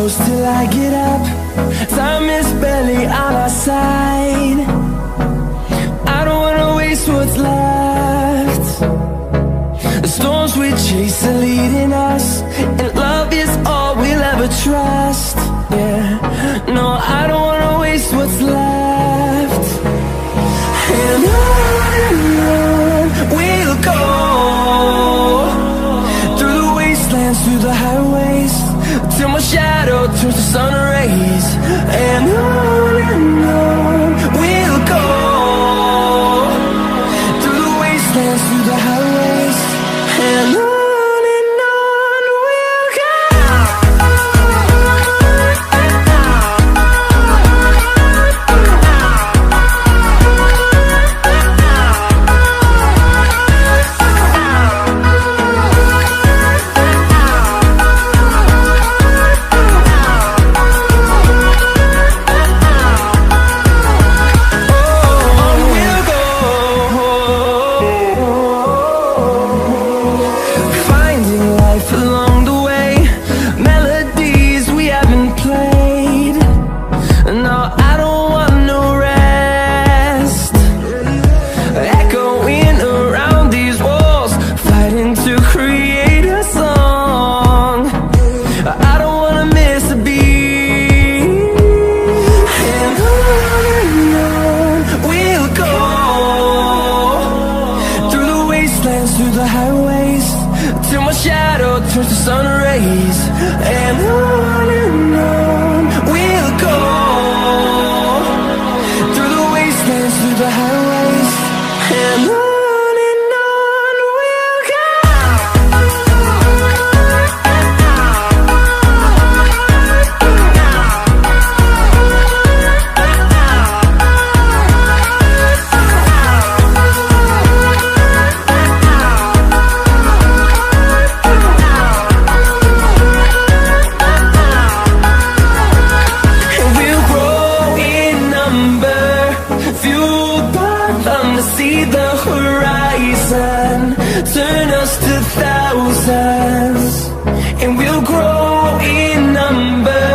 close till I get up. Time is barely on our side. I don't wanna waste what's left. The storms we chase are leading us, and love is all we'll ever trust. Yeah, no, I don't wanna waste what's left. And on we'll go, through the wastelands, through the highways, till my shadow turns to sun rays. And on we'll go, through the wastelands, through the highways, and on we'll go. Through the highways, till my shadow turns to sun rays. And on we'll go, through the wastelands, through the highways, and on we'll go. See the horizon, turn us to thousands, and we'll grow in number,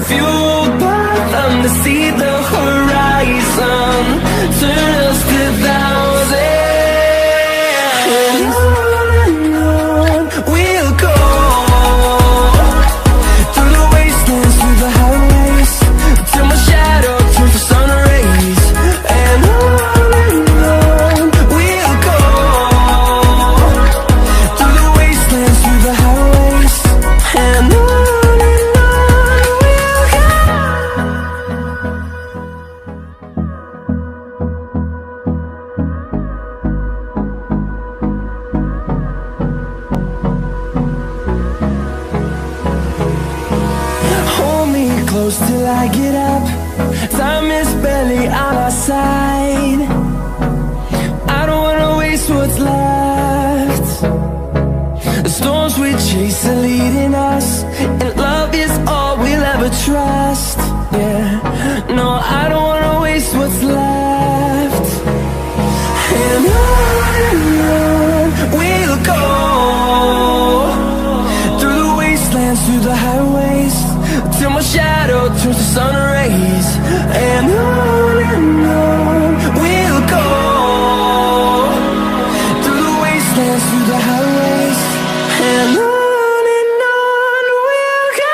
fueled by them to see the horizon, turn us to thousands. And on we'll go, through the wastelands, through the highways, till my shadow turns to sun rays. And close till I get up. Time is barely on our side. I don't wanna waste what's left. The storms we chase are leading us, and love is all we'll ever trust. Yeah, no, I don't wanna waste what's left. And on we'll go, through the wastelands, through the highways, till my shadow turns to sun rays. And on we'll go, through the wastelands, through the highways, and on we'll go.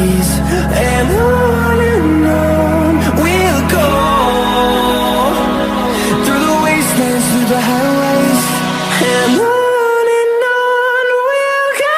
rays. And on we'll go, through the wastelands, through the highways. And on we'll go.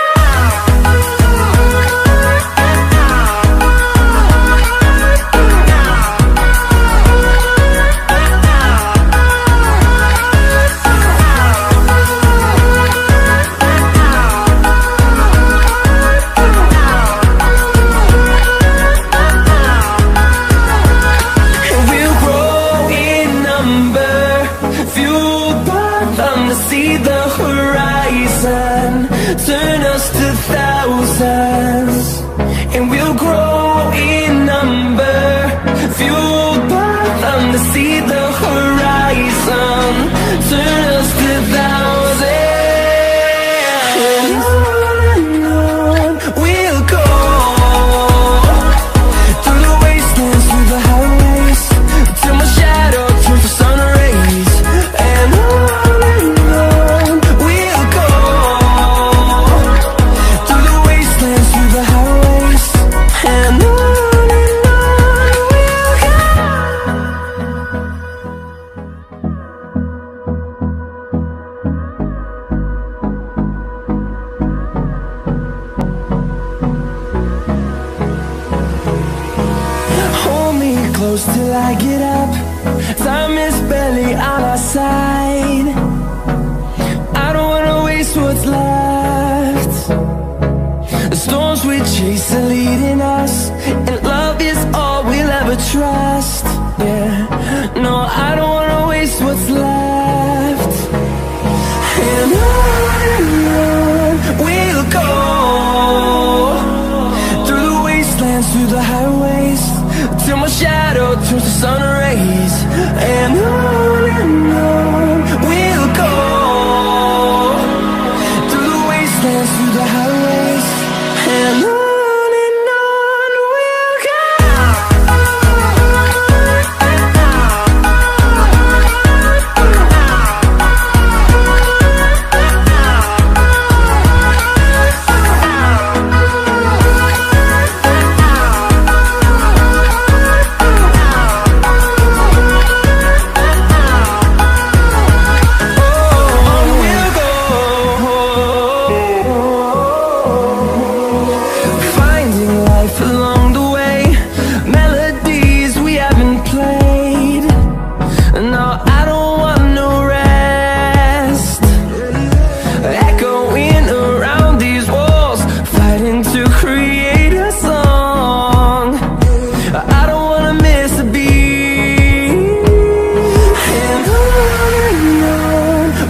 See the horizon, turn us to thousands, and we'll grow in number, fueled by them to see the horizon, turn us to thousands, and on we'll go, through the wastelands, through the highways, till my shadow turns to sun rays. And on close till I get up. Time is barely on our side. I don't wanna waste what's left. The storms we chase are leading us, and love is all we'll ever trust. Yeah, no, I don't wanna waste what's left. And on we'll go, through the wastelands, through the highways, till my shadow turns to sun rays. And on we'll go, through the wastelands, through the highways. And on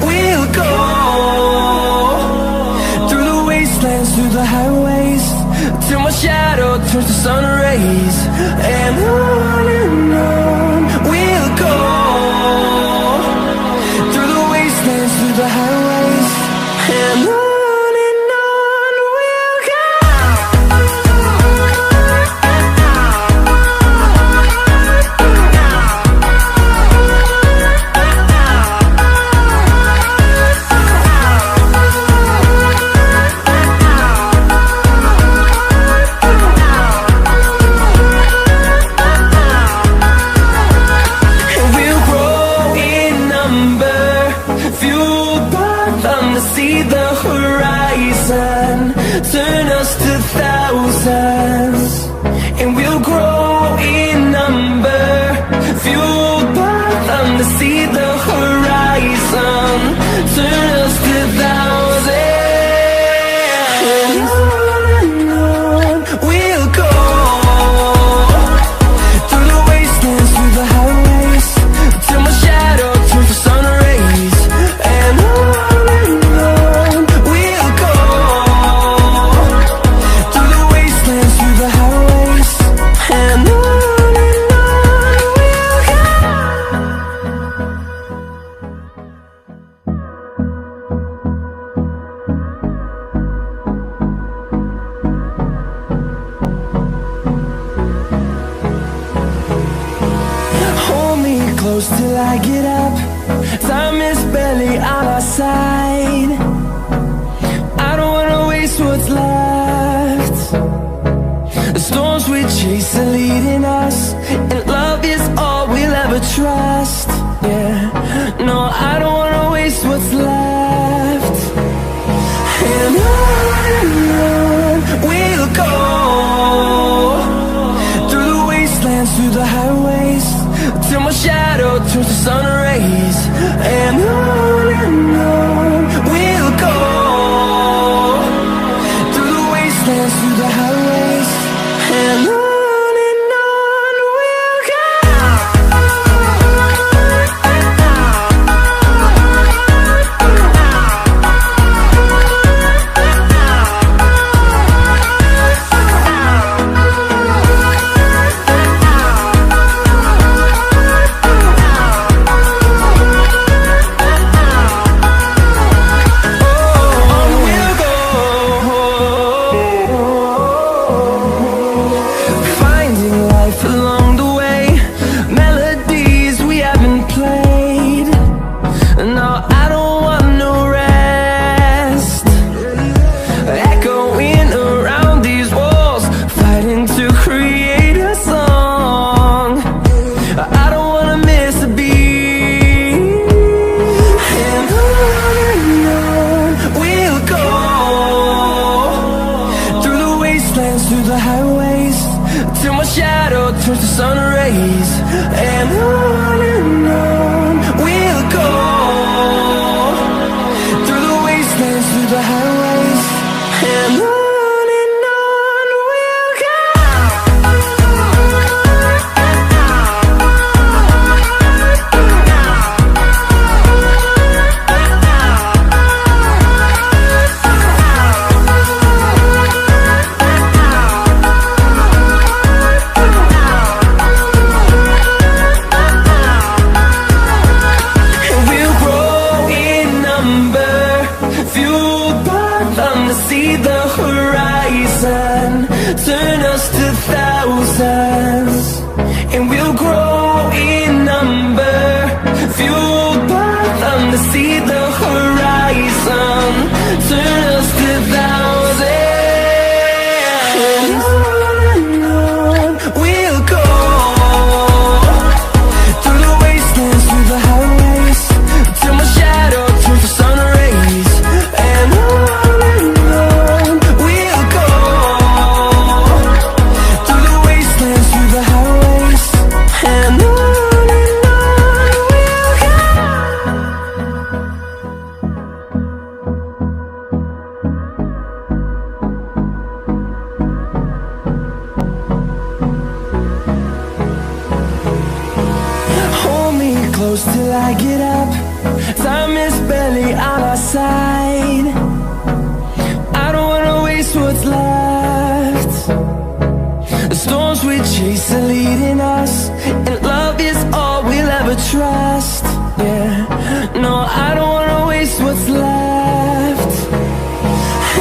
we'll go. Through the highways, till my shadow turns to sun rays. And on we'll go, through the wastelands, through the highways. And on we'll go. See the horizon, turn us to thousands, and we'll grow in number, fueled by them to see the horizon, turn us to thousands, and on we'll go, through the wastelands, through the highways, till my shadow turns to sun rays. And on close till I get up. Time is barely on our side. I don't wanna waste what's left. The storms we chase are leading us, and love is all we'll ever trust. Yeah, no, I don't wanna waste what's left. And on we'll go, through the wastelands, through the highways, till my shadow turns to sun rays. And on we'll go, through the wastelands, through the highways, and on we'll go. Through the highways, till my shadow turns to sun rays. And on we'll go, through the wastelands, through the highways, and on we'll go. See the horizon, turn us to thousands, and we'll grow in number, fueled by them to see the horizon, turn us to thousands. And on we'll go, through the wastelands, through the highways, till my shadow turns to sun rays. And close till I get up, time is barely on our side. I don't wanna waste what's left. The storms we chase are leading us, and love is all we'll ever trust. Yeah, no, I don't wanna waste what's left.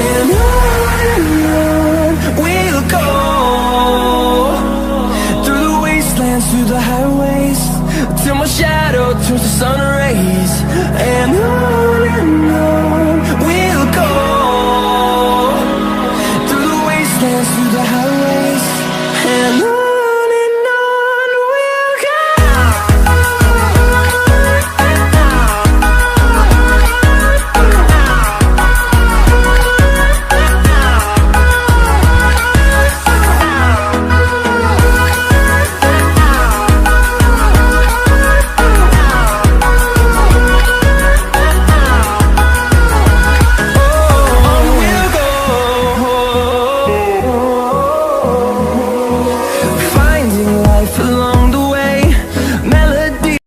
And on